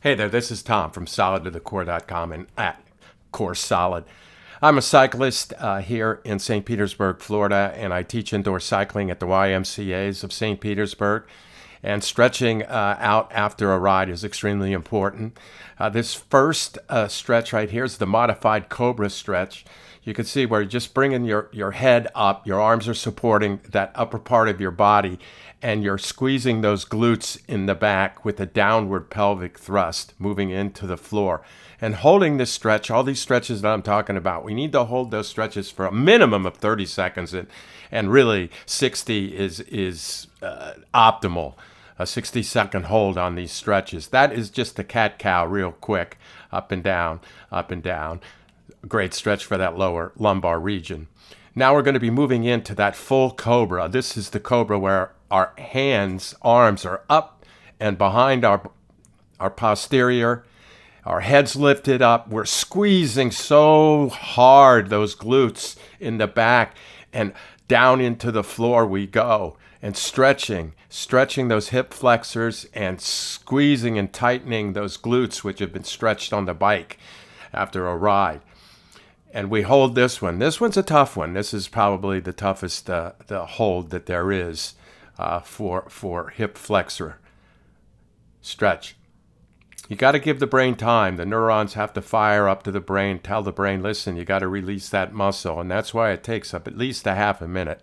Hey there, this is Tom from solidtothecore.com and at Core Solid. I'm a cyclist here in St. Petersburg, Florida, and I teach indoor cycling at the YMCAs of St. Petersburg. And stretching out after a ride is extremely important. This first stretch right here is the modified Cobra stretch. You can see where you're just bringing your head up, your arms are supporting that upper part of your body, and you're squeezing those glutes in the back with a downward pelvic thrust moving into the floor. And holding this stretch, all these stretches that I'm talking about, we need to hold those stretches for a minimum of 30 seconds, and really 60 is optimal. A 60-second hold on these stretches. That is just a cat-cow real quick, up and down, up and down. Great stretch for that lower lumbar region. Now we're going to be moving into that full Cobra. This is the Cobra where our arms are up and behind our posterior. Our head's lifted up. We're squeezing so hard those glutes in the back, and down into the floor we go. And stretching those hip flexors and squeezing and tightening those glutes which have been stretched on the bike after a ride. And we hold this one. This one's a tough one. This is probably the toughest the hold that there is for hip flexor stretch. You got to give the brain time. The neurons have to fire up to the brain, tell the brain, listen, you got to release that muscle. And that's why it takes up at least a half a minute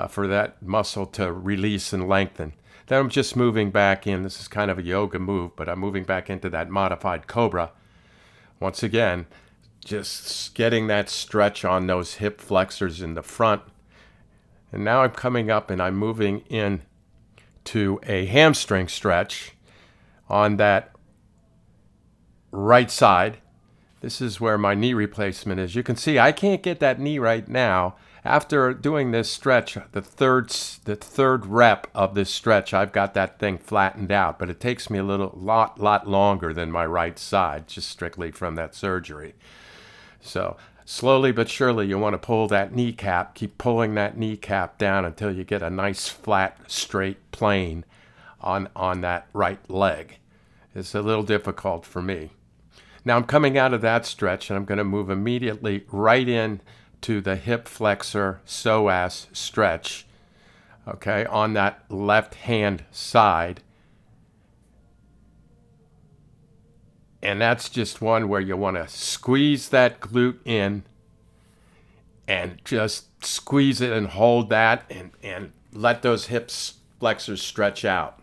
for that muscle to release and lengthen. Then I'm just moving back in. This is kind of a yoga move, but I'm moving back into that modified Cobra. Once again, just getting that stretch on those hip flexors in the front. And now I'm coming up and I'm moving in to a hamstring stretch on that right side. This is where my knee replacement is. You can see I can't get that knee right now. After doing this stretch, the third rep of this stretch, I've got that thing flattened out, but it takes me a lot longer than my right side, just strictly from that surgery. So slowly but surely, you want to pull that kneecap, keep pulling that kneecap down until you get a nice flat, straight plane on that right leg. It's a little difficult for me. Now I'm coming out of that stretch, and I'm going to move immediately right in to the hip flexor psoas stretch, okay, on that left hand side. And that's just one where you want to squeeze that glute in and just squeeze it and hold that and let those hip flexors stretch out.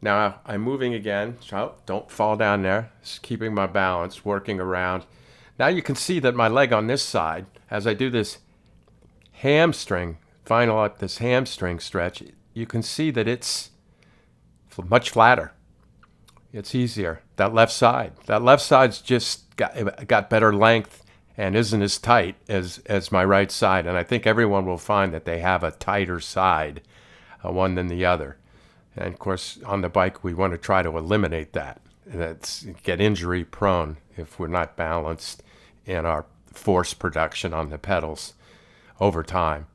Now I'm moving again, so don't fall down there, just keeping my balance, working around. Now you can see that my leg on this side, as I do this hamstring stretch, you can see that it's much flatter. It's easier. That left side's just got better length and isn't as tight as my right side. And I think everyone will find that they have a tighter side, one than the other. And of course, on the bike, we want to try to eliminate that. That's get injury prone if we're not balanced in our force production on the pedals over time.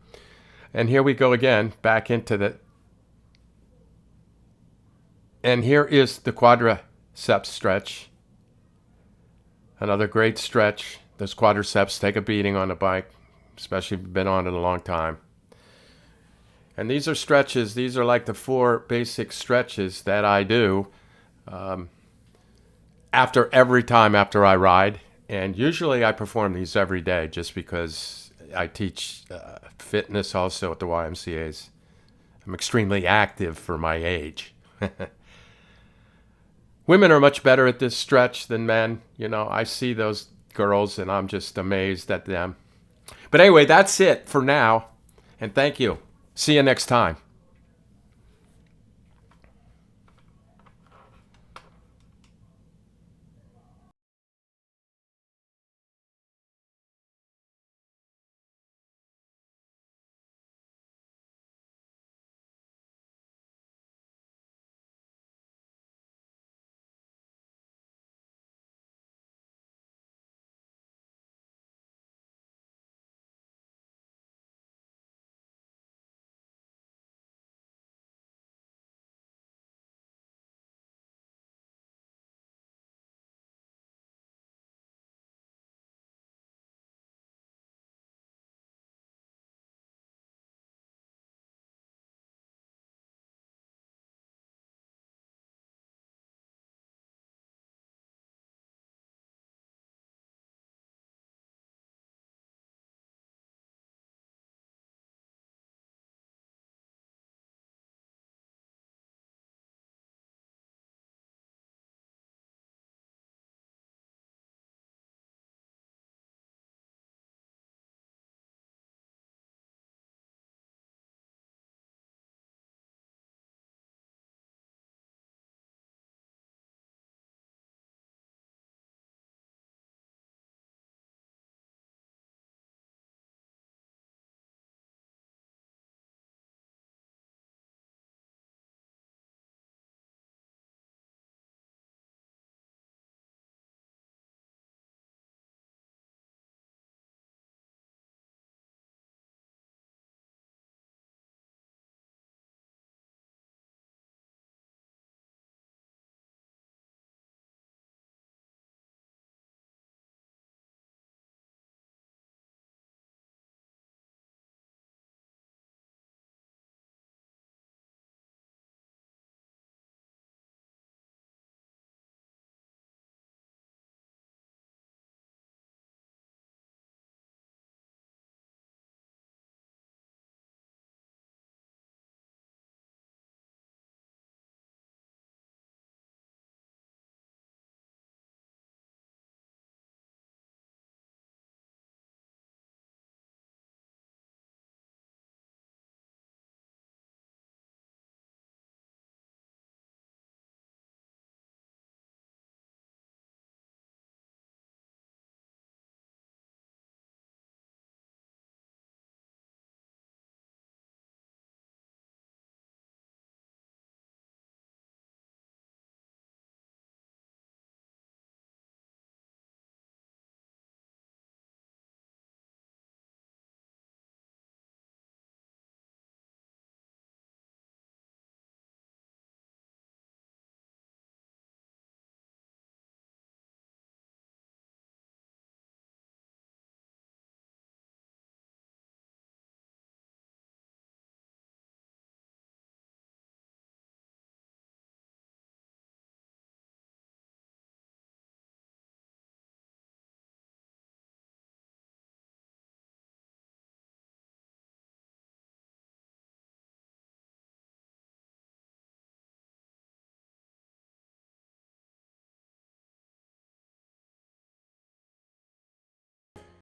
And here we go again, back into the, and here is the quadriceps stretch. Another great stretch. Those quadriceps take a beating on the bike, especially if you've been on it a long time. And these are stretches. These are like the 4 basic stretches that I do every time after I ride. And usually I perform these every day just because I teach fitness also at the YMCAs. I'm extremely active for my age. Women are much better at this stretch than men. You know, I see those girls and I'm just amazed at them. But anyway, that's it for now. And thank you. See you next time.